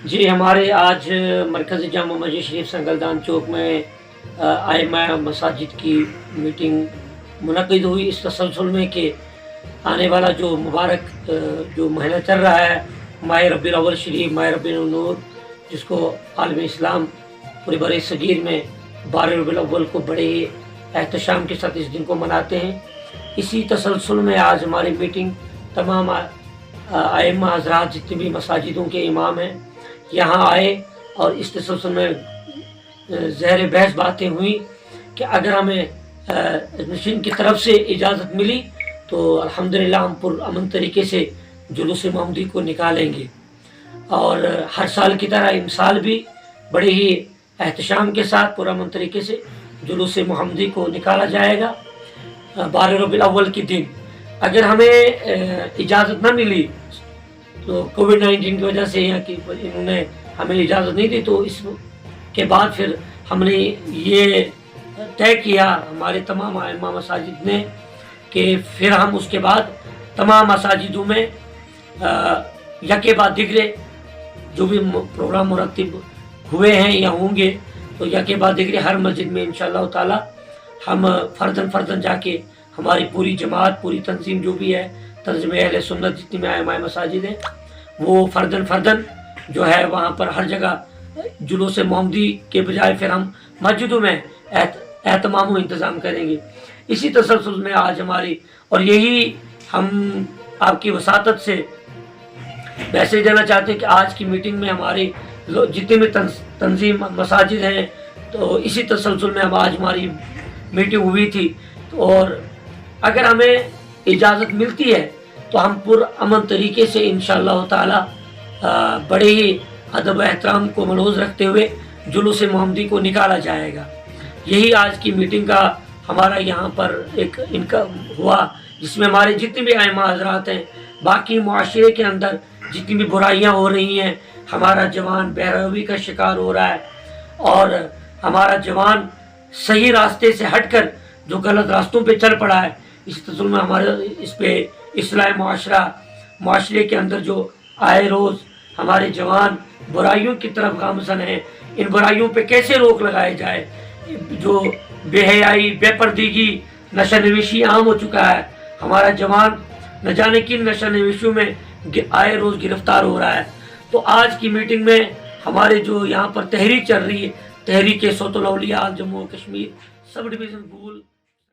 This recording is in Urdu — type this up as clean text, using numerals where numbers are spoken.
جی ہمارے آج مرکز جامع مسجد شریف سنگلدان چوک میں ائمہ مساجد کی میٹنگ منعقد ہوئی اس تسلسل میں کہ آنے والا جو مبارک جو مہینہ چل رہا ہے ماہ ربیع الاول شریف، ماہ ربیع النور، جس کو عالم اسلام پورے بر صغیر میں 12 ربیع الاول کو بڑے ہی احتشام کے ساتھ اس دن کو مناتے ہیں۔ اسی تسلسل میں آج ہماری میٹنگ تمام ائمہ حضرات جتنے بھی مساجدوں کے امام ہیں یہاں آئے اور اس تسلسل میں زہر بحث باتیں ہوئیں کہ اگر ہمیں نشین کی طرف سے اجازت ملی تو الحمدللہ ہم پرامن طریقے سے جلوس محمدی کو نکالیں گے، اور ہر سال کی طرح اس سال بھی بڑے ہی احتشام کے ساتھ پرامن طریقے سے جلوس محمدی کو نکالا جائے گا 12 ربیع الاول کے دن۔ اگر ہمیں اجازت نہ ملی تو کووڈ-19 کی وجہ سے انہوں نے ہمیں اجازت نہیں دی، تو اس کے بعد پھر ہم نے یہ طے کیا ہمارے تمام ائمہ مساجد نے کہ پھر ہم اس کے بعد تمام مساجدوں میں یکے بعد دیگرے جو بھی پروگرام مرتب ہوئے ہیں یا ہوں گے تو یکے بعد دیگرے ہر مسجد میں انشاءاللہ تعالی ہم فرداً جا کے ہماری پوری جماعت، پوری تنظیم جو بھی ہے، تنظیم اہل سنت جتنی میں ائمہ مساجد ہیں، وہ فرداً جو ہے وہاں پر ہر جگہ جلوس محمدی کے بجائے پھر ہم مسجدوں میں اہتمام و انتظام کریں گے۔ اسی تسلسل میں آج ہماری، اور یہی ہم آپ کی وساطت سے میسیج دینا چاہتے ہیں کہ آج کی میٹنگ میں ہماری جتنے بھی تنظیم مساجد ہیں تو اسی تسلسل میں اب آج ہماری میٹنگ ہوئی تھی، اور اگر ہمیں اجازت ملتی ہے تو ہم پرامن طریقے سے انشاءاللہ تعالی بڑے ہی ادب و احترام کو ملحوظ رکھتے ہوئے جلوس محمدی کو نکالا جائے گا۔ یہی آج کی میٹنگ کا ہمارا یہاں پر ایک انکم ہوا، جس میں ہمارے جتنے بھی ائمہ حضرات ہیں، باقی معاشرے کے اندر جتنی بھی برائیاں ہو رہی ہیں، ہمارا جوان بہروی کا شکار ہو رہا ہے، اور ہمارا جوان صحیح راستے سے ہٹ کر جو غلط راستوں پہ چل پڑا ہے، اس تسلسل میں ہمارے اس پہ اصلاح معاشرے کے اندر جو آئے روز ہمارے جوان برائیوں کی طرف گامزن ہیں، ان برائیوں پہ کیسے روک لگائی جائے۔ جو بے حیائی، بے پردگی، نشہ نویشی عام ہو چکا ہے، ہمارا جوان نہ جانے کن نشہ نویشیوں میں آئے روز گرفتار ہو رہا ہے۔ تو آج کی میٹنگ میں ہمارے جو یہاں پر تحریک چل رہی ہے، تحریک صوت الاولیاء جموں و کشمیر سب ڈویژن گول